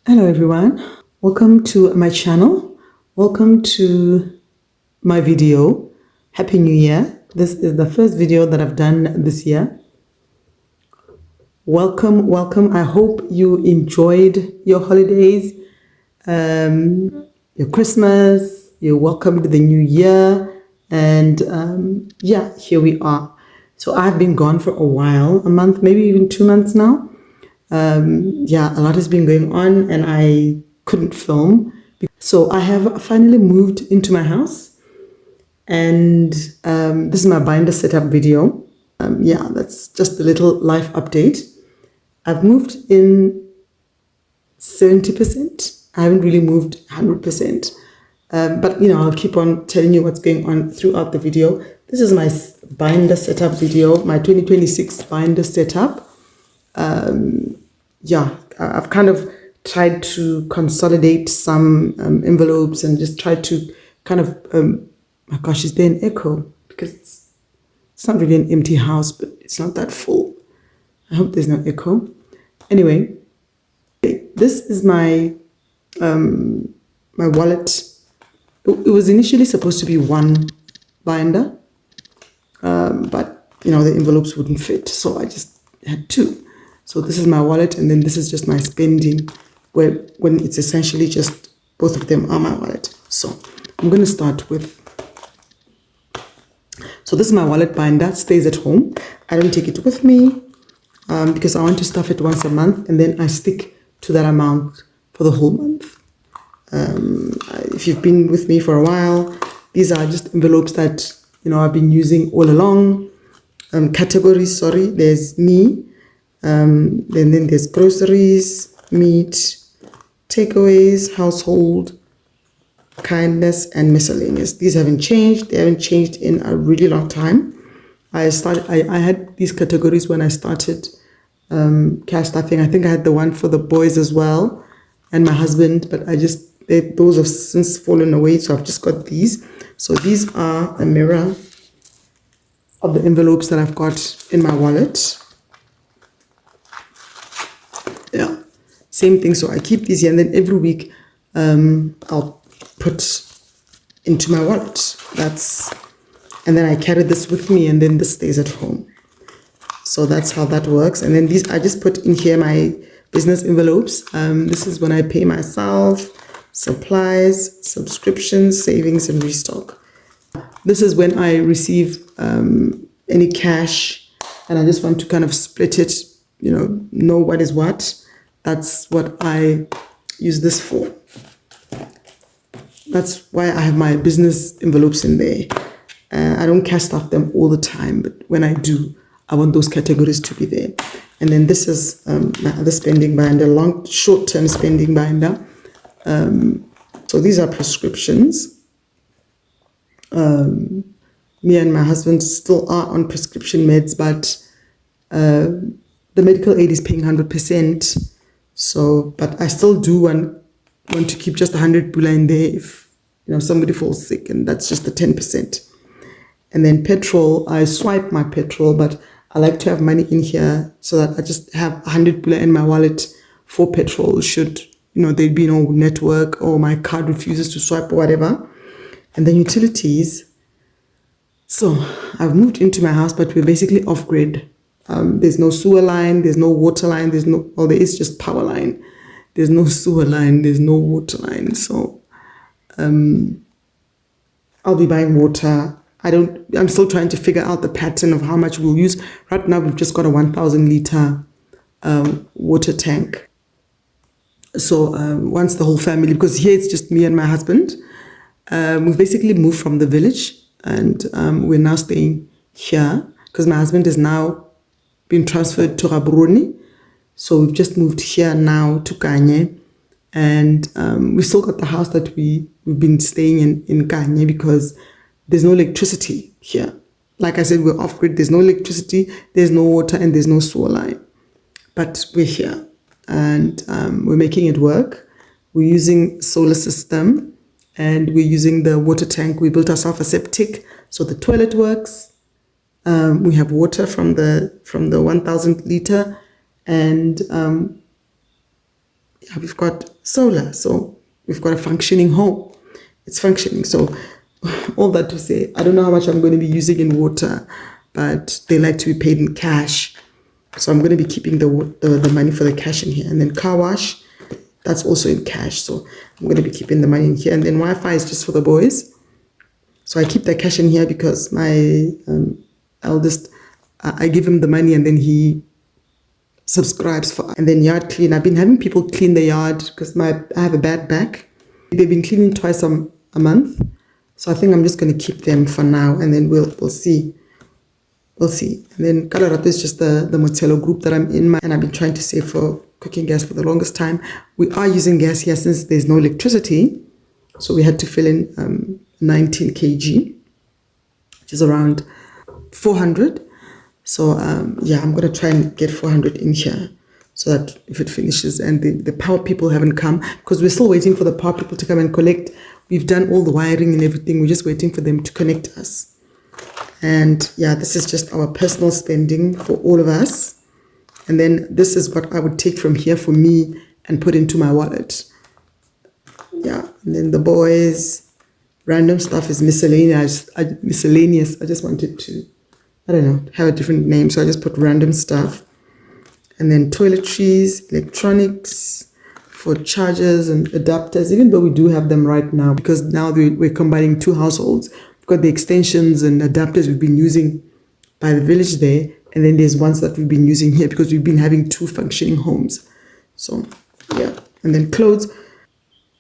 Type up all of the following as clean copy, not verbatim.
Hello everyone, welcome to my channel, welcome to my video. Happy New Year. This is the first video that I've done this year. Welcome. I hope you enjoyed your holidays, your Christmas, you're welcome to the new year, and yeah, here we are. So I've been gone for a while, a month, maybe even 2 months now. Yeah, a lot has been going on and I couldn't film. So I have finally moved into my house, and this is my binder setup video. Yeah, that's just a little life update. I've moved in 70%. I haven't really moved 100%. But I'll keep on telling you what's going on throughout the video. This is my binder setup video, my 2026 binder setup. Yeah, I've kind of tried to consolidate some envelopes and just tried to kind of, my gosh, is there an echo? Because it's not really an empty house, but it's not that full. I hope there's no echo. Anyway, this is my my wallet. It was initially supposed to be one binder, but the envelopes wouldn't fit, so I just had two. So this is my wallet, and then this is just my spending, when it's essentially just both of them are my wallet. So I'm going to start with, so this is my wallet binder. It stays at home. I don't take it with me because I want to stuff it once a month, and then I stick to that amount for the whole month. If you've been with me for a while, these are just envelopes that I've been using all along. Categories, sorry, there's me. Then there's groceries, meat, takeaways, household, kindness, and miscellaneous. These haven't changed. They haven't changed in a really long time. I had these categories when I started cash stuffing. I think I had the one for the boys as well and my husband, but those have since fallen away, so I've just got these. So these are a mirror of the envelopes that I've got in my wallet. Yeah, same thing. So I keep these here, and then every week I'll put into my wallet. And then I carry this with me, and then this stays at home. So that's how that works. And then these I just put in here my business envelopes. This is when I pay myself, supplies, subscriptions, savings, and restock. This is when I receive any cash, and I just want to kind of split it, know what is what. That's what I use this for. That's why I have my business envelopes in there. I don't cash stuff them all the time, but when I do, I want those categories to be there. And then this is my other spending binder, short-term spending binder. So these are prescriptions. Me and my husband still are on prescription meds, but the medical aid is paying 100%. So, but I still do want to keep just 100 pula in there if somebody falls sick, and that's just the 10%. And then petrol, I swipe my petrol, but I like to have money in here so that I just have 100 pula in my wallet for petrol should there'd be no network or my card refuses to swipe or whatever. And then utilities. So I've moved into my house, but we're basically off grid. There's no sewer line, there's no water line, there is just power line. There's no sewer line, there's no water line. So I'll be buying water. I'm still trying to figure out the pattern of how much we'll use. Right now we've just got a 1,000 liter water tank. So once the whole family, because here it's just me and my husband, we've basically moved from the village, and we're now staying here because my husband is now been transferred to Gaborone. So we've just moved here now to Kanye, and we've still got the house that we've been staying in Kanye because there's no electricity here. Like I said, we're off grid. There's no electricity, there's no water, and there's no sewer line. But we're here, and we're making it work. We're using solar system, and we're using the water tank. We built ourselves a septic, so the toilet works. We have water from the 1,000 liter, and we've got solar. So we've got a functioning home. It's functioning. So all that to say, I don't know how much I'm going to be using in water, but they like to be paid in cash. So I'm going to be keeping the money for the cash in here. And then car wash, that's also in cash. So I'm going to be keeping the money in here. And then Wi-Fi is just for the boys. So I keep the cash in here because my eldest, I give him the money and then he subscribes for. And then yard clean. I've been having people clean the yard because I have a bad back. They've been cleaning twice a month. So I think I'm just going to keep them for now, and then we'll see. We'll see. And then Kalarato is just the Motelo group that I'm in, and I've been trying to save for cooking gas for the longest time. We are using gas here since there's no electricity. So we had to fill in 19 kg, which is around 400. So yeah, I'm going to try and get 400 in here so that if it finishes, and the power people haven't come because we're still waiting for the power people to come and collect. We've done all the wiring and everything. We're just waiting for them to connect us. And yeah, this is just our personal spending for all of us. And then this is what I would take from here for me and put into my wallet. Yeah, and then the boys, random stuff is miscellaneous. I just wanted to, I don't know, have a different name. So I just put random stuff. And then toiletries, electronics, for chargers and adapters, even though we do have them right now, because now we're combining two households. We've got the extensions and adapters we've been using by the village there, and then there's ones that we've been using here because we've been having two functioning homes. So yeah, and then clothes.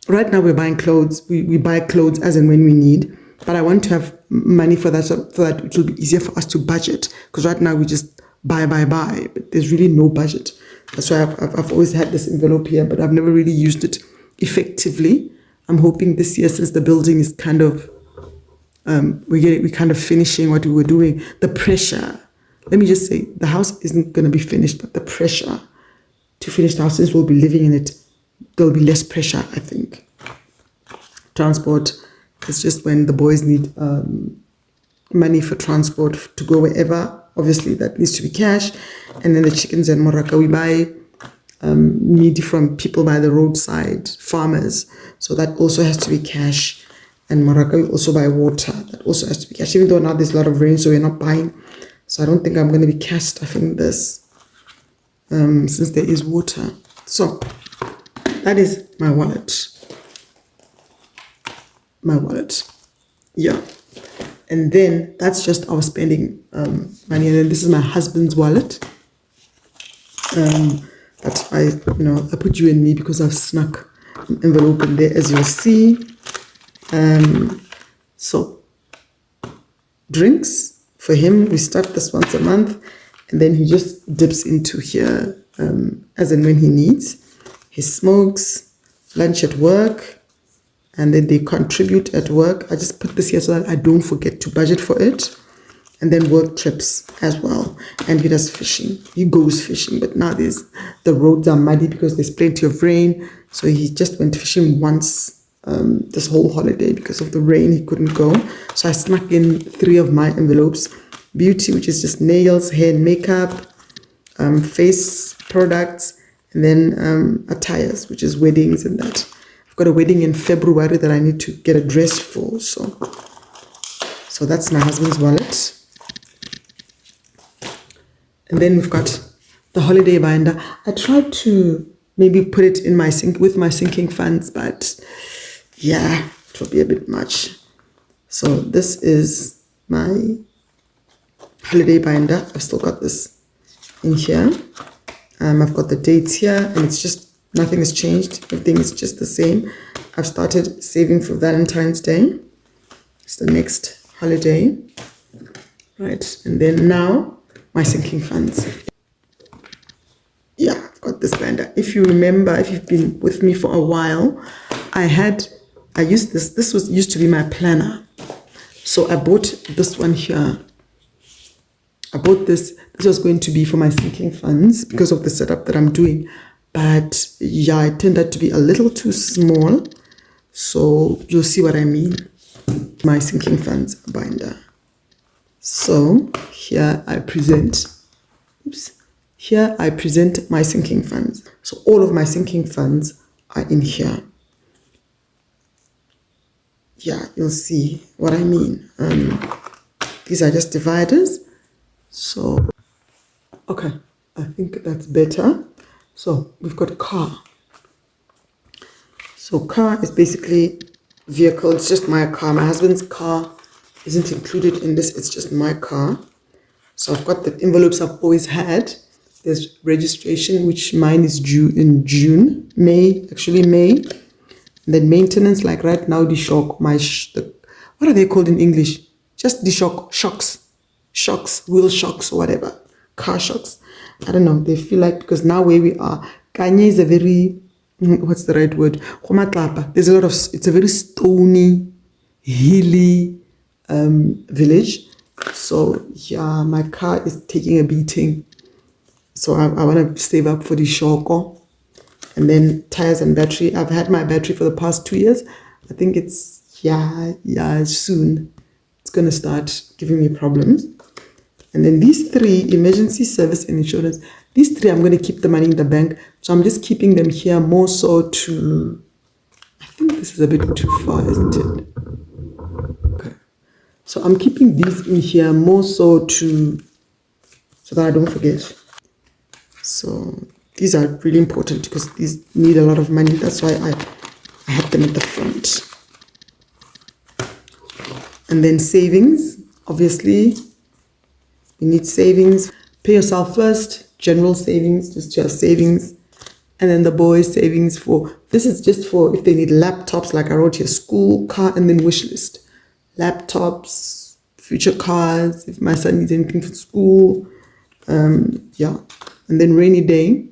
Right now we're buying clothes. We buy clothes as and when we need, but I want to have money for that so that it will be easier for us to budget, because right now we just buy, but there's really no budget. That's why I've always had this envelope here, but I've never really used it effectively. I'm hoping this year, since the building is kind of, we're kind of finishing what we were doing, the pressure, let me just say, the house isn't going to be finished, but the pressure to finish the house, since we'll be living in it, there'll be less pressure, I think. Transport is just when the boys need money for transport to go wherever. Obviously, that needs to be cash. And then the chickens and moraka, we buy meat from people by the roadside, farmers. So that also has to be cash. And moraka, we also buy water. That also has to be cash. Even though now there's a lot of rain, so we're not buying. So I don't think I'm going to be cash stuffing this since there is water. So that is my wallet. My wallet. Yeah. And then that's just our spending money. And then this is my husband's wallet. That I put you and me because I've snuck an envelope in there, as you'll see. So drinks for him, we start this once a month, and then he just dips into here as and when he needs. He smokes, lunch at work, and then they contribute at work. I just put this here so that I don't forget to budget for it. And then work trips as well. And he does fishing. He goes fishing, but now the roads are muddy because there's plenty of rain. So he just went fishing once this whole holiday because of the rain. He couldn't go. So I snuck in 3 of my envelopes. Beauty, which is just nails, hair and makeup, face products, and then attires, which is weddings and that. I've got a wedding in February that I need to get a dress for. So that's my husband's wallet. And then we've got the holiday binder. I tried to maybe put it in with my sinking funds, but yeah, it will be a bit much. So this is my holiday binder. I've still got this in here. I've got the dates here, and it's just, nothing has changed. Everything is just the same. I've started saving for Valentine's Day. It's the next holiday. Right, and then now, my sinking funds. Yeah, I've got this binder. If you remember, if you've been with me for a while, I used this. This used to be my planner. So I bought this one here. I bought this. This was going to be for my sinking funds because of the setup that I'm doing. But yeah, it turned out to be a little too small. So you'll see what I mean. My sinking funds binder. So here I present my sinking funds. So all of my sinking funds are in here. Yeah, you'll see what I mean. These are just dividers. So, okay, I think that's better. So we've got car. So car is basically vehicle. It's just my car. My husband's car isn't included in this. It's just my car. So I've got the envelopes I've always had. There's registration, which mine is due in May. And then maintenance, like right now, the shock, what are they called in English? Just the shocks, wheel shocks or whatever, car shocks. I don't know. They feel like, because now where we are, Kanye is a very, what's the right word? There's a lot of, it's a very stony, hilly village. So yeah, my car is taking a beating. So I want to save up for the shoko. And then tires and battery. I've had my battery for the past 2 years. I think it's, soon. It's going to start giving me problems. And then these 3, emergency service and insurance. These 3, I'm going to keep the money in the bank. So I'm just keeping them here more so to, I think this is a bit too far, isn't it? Okay. So I'm keeping these in here more so that I don't forget. So these are really important because these need a lot of money. That's why I have them at the front. And then savings, obviously, you need savings. Pay yourself first, general savings, just your savings. And then the boys' savings this is just for if they need laptops, like I wrote here, school, car, and then wish list. Laptops, future cars, if my son needs anything for school, And then rainy day,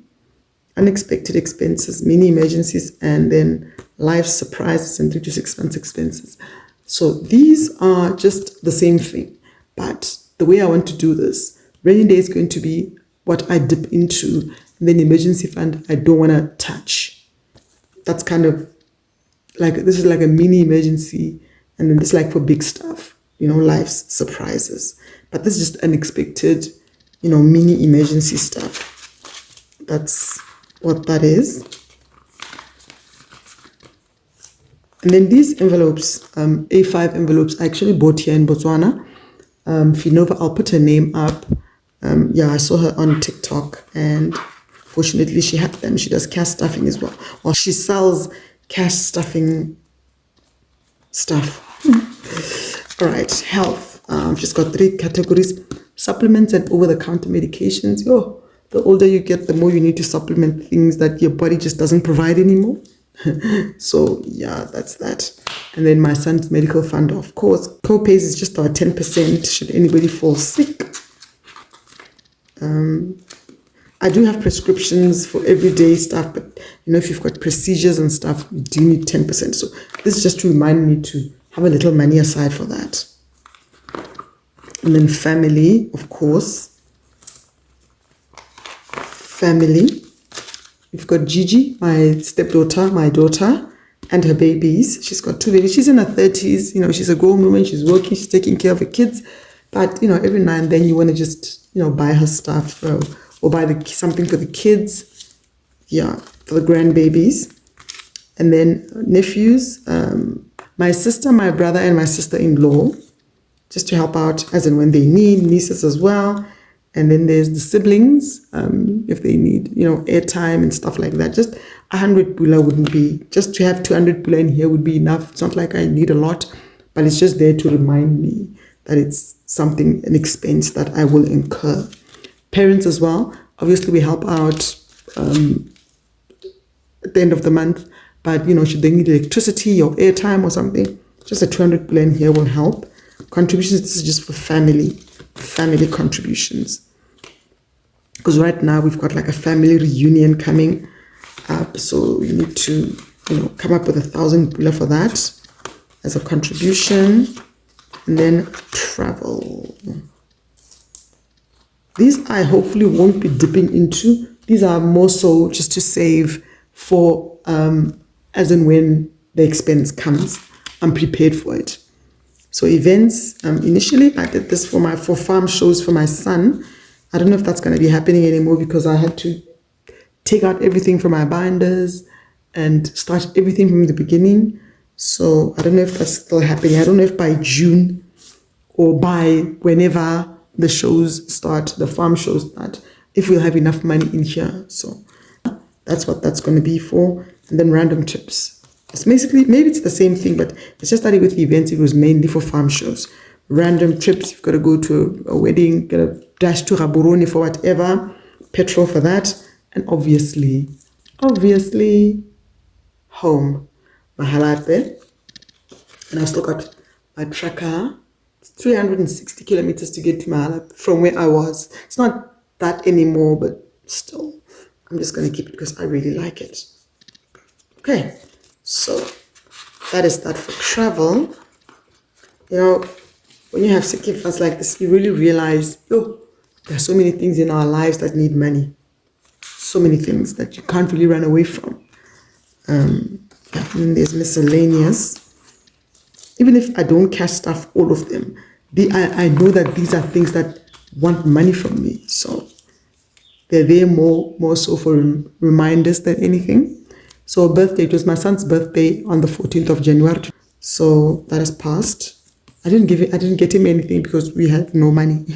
unexpected expenses, mini emergencies, and then life surprises and 3 to 6 months expenses. So these are just the same thing. But the way I want to do this, rainy day is going to be what I dip into, and then emergency fund I don't want to touch. That's kind of like, this is like a mini emergency, and then this is like for big stuff, life's surprises. But this is just unexpected, mini emergency stuff. That's what that is. And then these envelopes, A5 envelopes, I actually bought here in Botswana. Finova, I'll put her name up. I saw her on TikTok, and fortunately she had them. She does cash stuffing as well. Or she sells cash stuffing stuff. All right, health. I've just got 3 categories. Supplements and over-the-counter medications. The older you get, the more you need to supplement things that your body just doesn't provide anymore. So yeah, that's that. And then my son's medical fund, of course. Co-pays is just about 10% should anybody fall sick. I do have prescriptions for everyday stuff, but if you've got procedures and stuff, you do need 10%. So this is just to remind me to have a little money aside for that. And then family, of course. Family. We've got Gigi, my stepdaughter, my daughter, and her babies. She's got 2 babies. She's in her 30s. She's a grown woman. She's working. She's taking care of her kids. But, every now and then you want to just, buy her stuff or buy something for the kids. Yeah, for the grandbabies. And then nephews, my sister, my brother, and my sister-in-law, just to help out as and when they need, nieces as well. And then there's the siblings, if they need, airtime and stuff like that. Just 100 pula wouldn't be, just to have 200 pula in here would be enough. It's not like I need a lot, but it's just there to remind me that it's something, an expense that I will incur. Parents as well. Obviously, we help out at the end of the month, but, should they need electricity or airtime or something, just a 200 pula in here will help. Contributions, this is just for family contributions, because right now we've got like a family reunion coming up, so we need to come up with 1,000 pula for that as a contribution. And then travel, these I hopefully won't be dipping into. These are more so just to save for as and when the expense comes, I'm prepared for it. So events, initially I did this for farm shows for my son. I don't know if that's going to be happening anymore because I had to take out everything from my binders and start everything from the beginning. So I don't know if that's still happening. I don't know if by June or by whenever the shows start, the farm shows start, if we'll have enough money in here. So that's what that's going to be for. And then random trips. It's basically, maybe it's the same thing, but it's just started with the events. It was mainly for farm shows. Random trips, you've got to go to a wedding, got to dash to Gaborone for whatever, petrol for that, and obviously, home. Mahalape. And I've still got my tracker. It's 360 kilometers to get to Mahalape from where I was. It's not that anymore, but still, I'm just going to keep it because I really like it. Okay, so that is that for travel. You know, when you have sick funds like this, you really realize, oh, there are so many things in our lives that need money. So many things that you can't really run away from. And then there's miscellaneous. Even if I don't cash stuff, all of them, I know that these are things that want money from me. So they're there more so for reminders than anything. So birthday, it was my son's birthday on the 14th of January. So that has passed. I didn't get him anything because we had no money.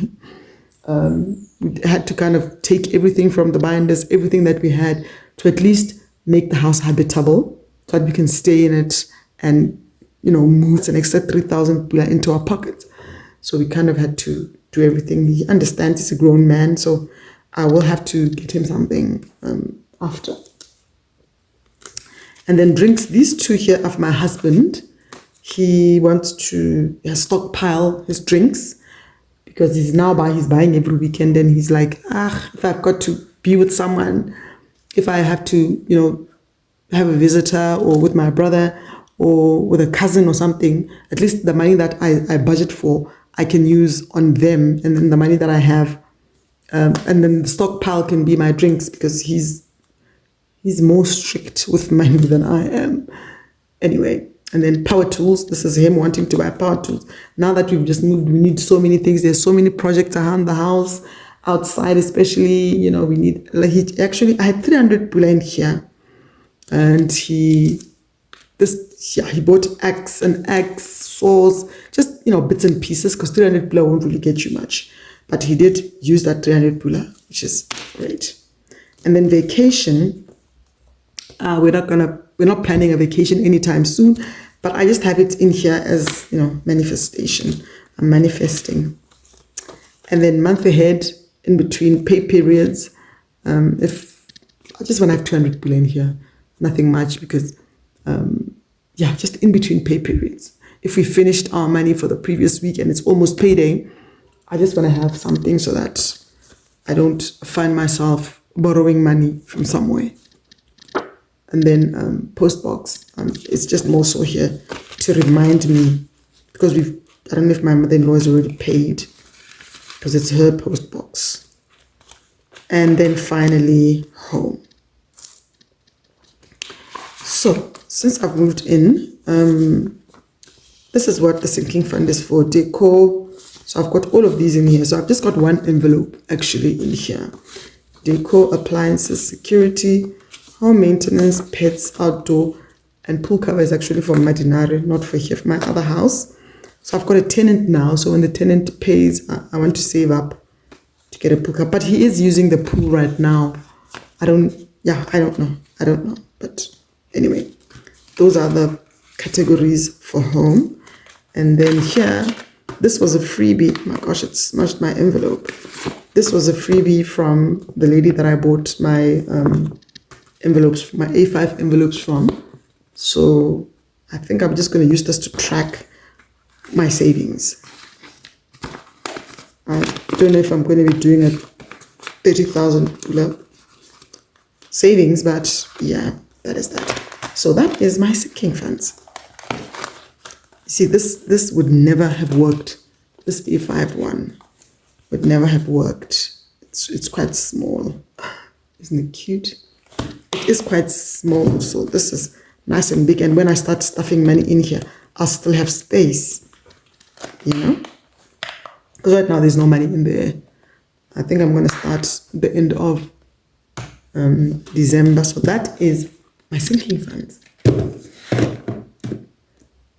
We had to kind of take everything from the binders, everything that we had, to at least make the house habitable so that we can stay in it and, move an extra 3,000 into our pocket. So we kind of had to do everything. He understands he's a grown man, so I will have to get him something after. And then drinks, these two here of my husband. He wants to stockpile his drinks because he's buying every weekend, and he's like, if I've got to be with someone, if I have to, have a visitor or with my brother or with a cousin or something, at least the money that I budget for, I can use on them, and then the money that I have, and then the stockpile can be my drinks because he's more strict with money than I am. Anyway, and then power tools. This is him wanting to buy power tools. Now that we've just moved, we need so many things. There's so many projects around the house, outside especially. We need. I had 300 pula in here, and he bought axe and axe saws, just bits and pieces, because 300 pula won't really get you much. But he did use that 300 pula, which is great. And then vacation. We're not planning a vacation anytime soon, but I just have it in here as, manifestation. I'm manifesting. And then month ahead, in between pay periods, if I just want to have 200 pula in here, nothing much, because, just in between pay periods. If we finished our money for the previous week and it's almost payday, I just want to have something so that I don't find myself borrowing money from somewhere. And then post box, it's just more so here to remind me, because I don't know if my mother-in-law has already paid, because it's her post box. And then finally, home. So since I've moved in, this is what the sinking fund is for: decor. So I've got all of these in here. So I've just got one envelope actually in here: decor, appliances, security, home maintenance, pets, outdoor, and pool cover is actually for Madinare, not for here, for my other house. So I've got a tenant now. So when the tenant pays, I want to save up to get a pool cover. But he is using the pool right now. I don't know. But anyway, those are the categories for home. And then here, this was a freebie. My gosh, it smashed my envelope. This was a freebie from the lady that I bought my envelopes, my A5 envelopes from. So I think I'm just going to use this to track my savings. I don't know if I'm going to be doing a 30,000 savings, but yeah, that is that. So that is my sinking funds. You see, this would never have worked. This A5 one would never have worked. It's quite small. Isn't it cute? It is quite small, so this is nice and big. And when I start stuffing money in here, I'll still have space, Because right now there's no money in there. I think I'm going to start the end of December. So that is my sinking funds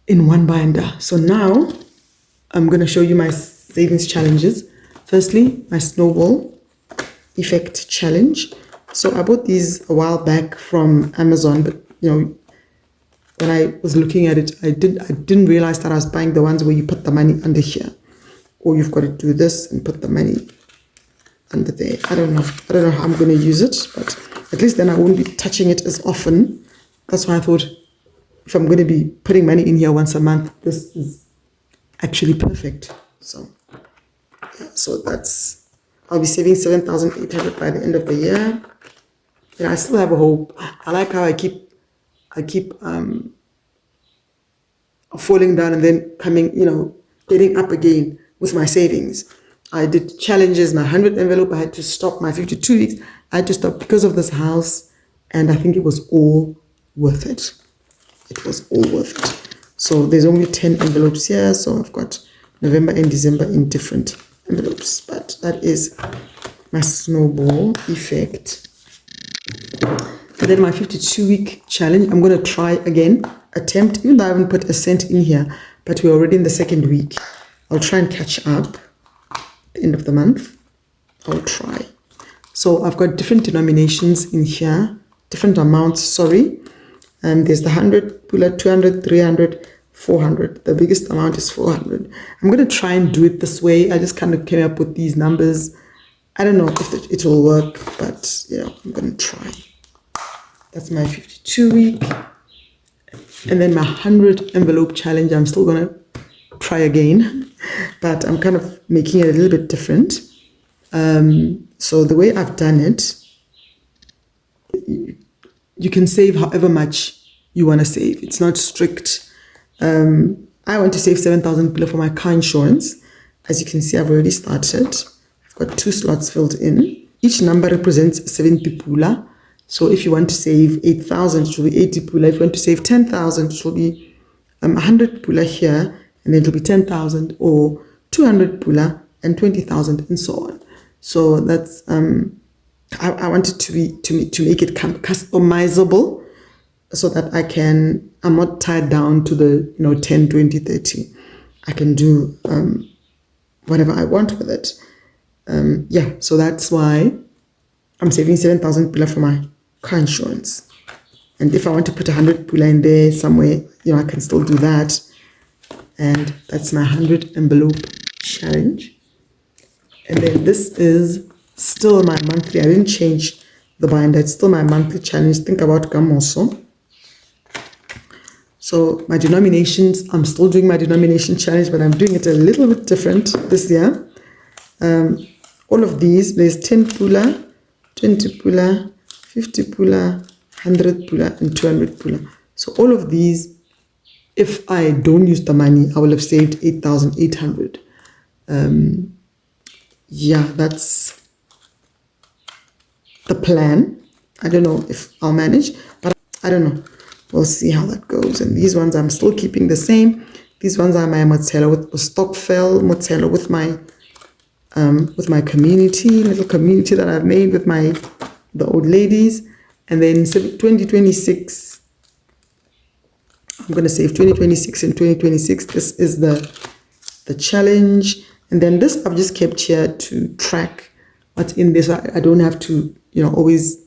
in one binder. So now I'm going to show you my savings challenges. Firstly, my snowball effect challenge. So I bought these a while back from Amazon, but you know, when I was looking at it, I didn't realize that I was buying the ones where you put the money under here, or you've got to do this and put the money under there. I don't know how I'm going to use it, but at least then I won't be touching it as often. That's why I thought, if I'm going to be putting money in here once a month, this is actually perfect. So that's, I'll be saving 7,800 by the end of the year. And I still have a hope. I like how I keep falling down and then coming, getting up again with my savings. I did challenges, my 100 envelope, I had to stop. My 52 weeks, I had to stop because of this house, and I think it was all worth it. It was all worth it. So there's only 10 envelopes here, so I've got November and December in different envelopes, but that is my snowball effect. And then my 52-week challenge, I'm going to try again, attempt, even though I haven't put a cent in here, but we're already in the second week. I'll try and catch up at the end of the month. I'll try. So I've got different denominations in here, different amounts, sorry. There's the 100, 200, 300, 400. The biggest amount is 400. I'm going to try and do it this way. I just kind of came up with these numbers. I don't know if it will work, but I'm going to try. That's my 52 week. And then my 100 envelope challenge, I'm still going to try again, but I'm kind of making it a little bit different. So the way I've done it, you can save however much you want to save. It's not strict. I want to save 7,000 pula for my car insurance. As you can see, I've already started. I've got 2 slots filled in. Each number represents 70 pula. So if you want to save 8,000, it will be 80 pula. If you want to save 10,000, it will be 100 pula here, and then it will be 10,000, or 200 pula and 20,000, and so on. So that's I wanted to make it customizable, so that I'm not tied down to the 10, 20, 30. I can do whatever I want with it. So that's why I'm saving 7,000 pula for my car insurance. And if I want to put 100 pula in there somewhere, I can still do that. And that's my 100 envelope challenge. And then this is still my monthly. I didn't change the binder. It's still my monthly challenge. Think about Gamoso. So my denominations, I'm still doing my denomination challenge, but I'm doing it a little bit different this year. All of these, there's 10 pula, 20 pula, 50 pula, 100 pula, and 200 pula. So all of these, if I don't use the money, I will have saved 8,800. That's the plan. I don't know if I'll manage, but I don't know. We'll see how that goes. And these ones I'm still keeping the same. These ones are my mozzarella with Stockfell mozzarella with my community, little community that I've made with the old ladies. And then 2026, I'm going to save 2026 and 2026. This is the challenge. And then this I've just kept here to track what's in this. So I don't have to, always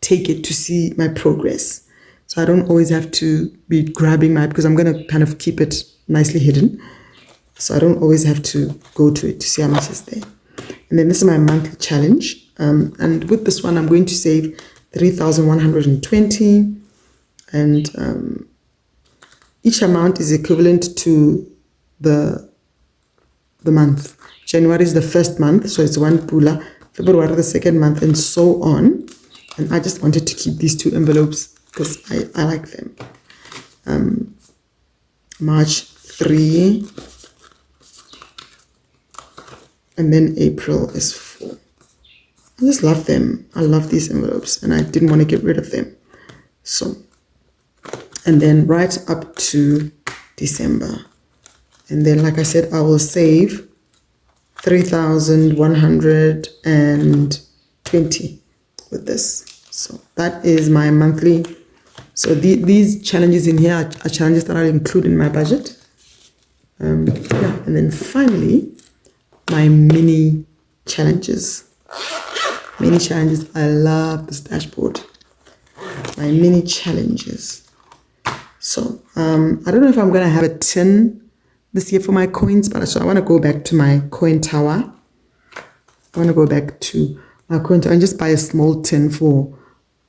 take it to see my progress. So I don't always have to be grabbing because I'm going to kind of keep it nicely hidden. So I don't always have to go to it to see how much is there. And then this is my monthly challenge. And with this one, I'm going to save 3,120. And each amount is equivalent to the month. January is the first month, so it's 1 pula. February the second month, and so on. And I just wanted to keep these 2 envelopes because I like them. March 3, and then April is 4. I just love them. I love these envelopes, and I didn't want to get rid of them. So, and then right up to December. And then, like I said, I will save 3,120 with this. So that is my monthly So these challenges in here are challenges that I include in my budget. Yeah, and then finally, my mini challenges. Mini challenges. I love this dashboard. My mini challenges. So I don't know if I'm gonna have a tin this year for my coins, but so I want to go back to my coin tower. I want to go back to my coin tower and just buy a small tin for,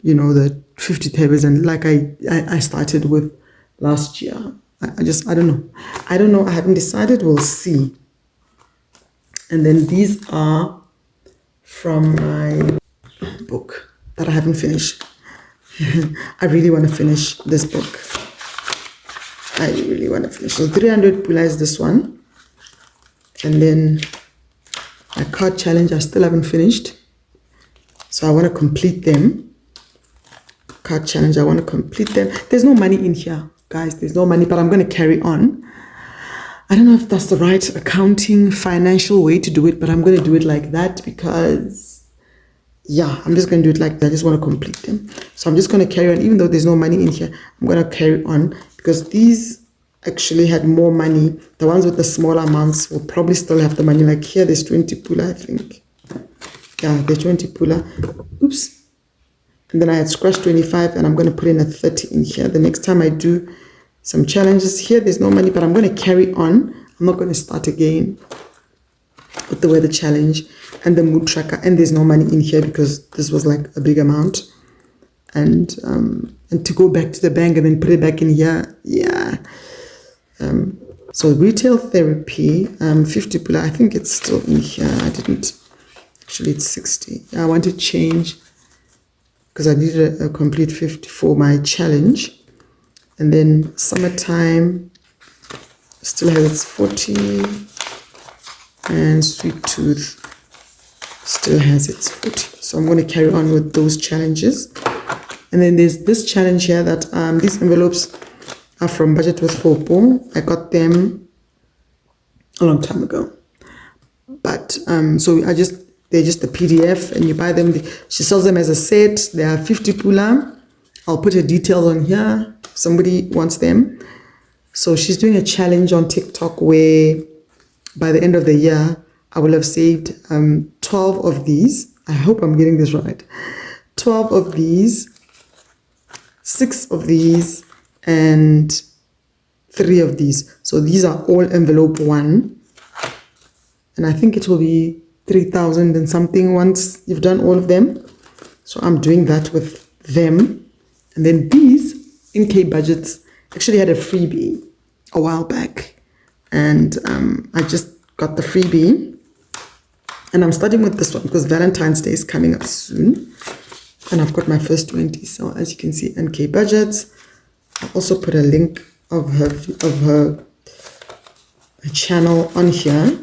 you know, the 50 tables, and like I started with last year. I don't know. I don't know. I haven't decided. We'll see. And then these are from my book that I haven't finished. I really want to finish this book. I really want to finish. So 300 pula is this one. And then my card challenge, I still haven't finished. So I want to complete them. Card challenge, I want to complete them. There's no money in here, guys. There's no money, but I'm going to carry on. I don't know if that's the right accounting, financial way to do it, but I'm going to do it like that because, yeah, I'm just going to do it like that. I just want to complete them. So I'm just going to carry on. Even though there's no money in here, I'm going to carry on because these actually had more money. The ones with the smaller amounts will probably still have the money. Like here, there's 20 pula, I think. Yeah, there's 20 pula. Oops. And then I had scratched 25 and I'm going to put in a 30 in here. The next time I do some challenges here, there's no money, but I'm going to carry on. I'm not going to start again with the weather challenge and the mood tracker. And there's no money in here because this was like a big amount. And to go back to the bank and then put it back in here, yeah. So retail therapy, 50 pula, I think it's still in here. I didn't, actually it's 60. I want to change because I needed a complete 50 for my challenge. And then summertime still has its 40. And sweet tooth still has its 40. So I'm going to carry on with those challenges. And then there's this challenge here that these envelopes are from Budget with Hopo. I got them a long time ago. But so they're just a PDF and you buy them. She sells them as a set. They are 50 pula. I'll put her details on here if somebody wants them. So she's doing a challenge on TikTok where by the end of the year, I will have saved 12 of these. I hope I'm getting this right. 12 of these, 6 of these, and 3 of these. So these are all envelope 1. And I think it will be 3,000 and something once you've done all of them. So I'm doing that with them. And then these NK budgets actually had a freebie a while back. And I just got the freebie. And I'm starting with this one because Valentine's Day is coming up soon. And I've got my first 20. So as you can see, NK budgets. I'll also put a link of her channel on here.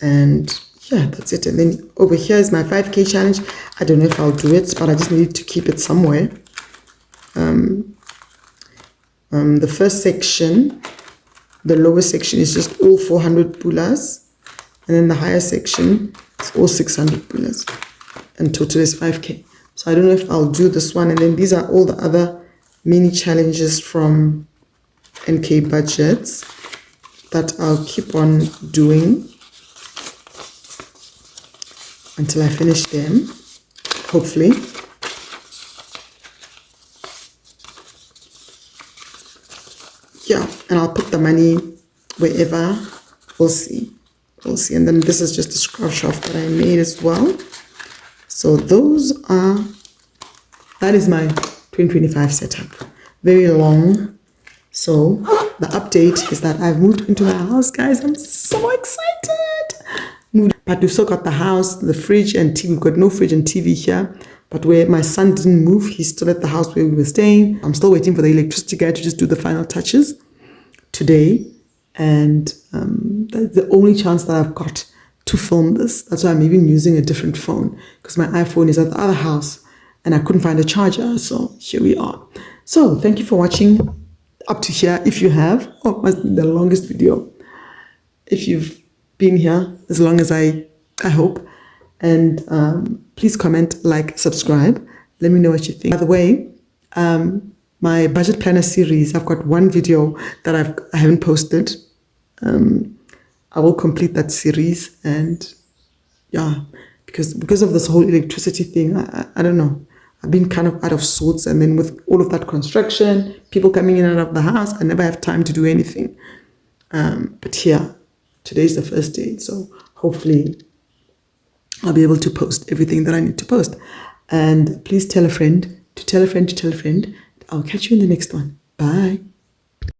And yeah, that's it. And then over here is my 5K challenge. I don't know if I'll do it, but I just need to keep it somewhere. The first section, the lower section is just all 400 pulas. And then the higher section is all 600 pulas. And total is 5K. So I don't know if I'll do this one. And then these are all the other mini challenges from NK budgets that I'll keep on doing until I finish them, hopefully. Yeah, and I'll put the money wherever. We'll see. We'll see. And then this is just a scrub shaft that I made as well. So that is my 2025 setup. Very long. So the update is that I've moved into my house, guys. I'm so excited. But we've still got the house, the fridge and TV. We've got no fridge and TV here. But where my son didn't move, he's still at the house where we were staying. I'm still waiting for the electricity guy to just do the final touches today. And that's the only chance that I've got to film this. That's why I'm even using a different phone, because my iPhone is at the other house and I couldn't find a charger. So here we are. So thank you for watching up to here. If you have, it must be the longest video. If you've been here as long as I hope. And please comment, like, subscribe. Let me know what you think. By the way, my budget planner series. I've got one video that I haven't posted. I will complete that series, and yeah, because of this whole electricity thing, I don't know. I've been kind of out of sorts, and then with all of that construction, people coming in and out of the house, I never have time to do anything. But here, today's the first day, so hopefully I'll be able to post everything that I need to post. And please tell a friend to tell a friend to tell a friend. I'll catch you in the next one. Bye.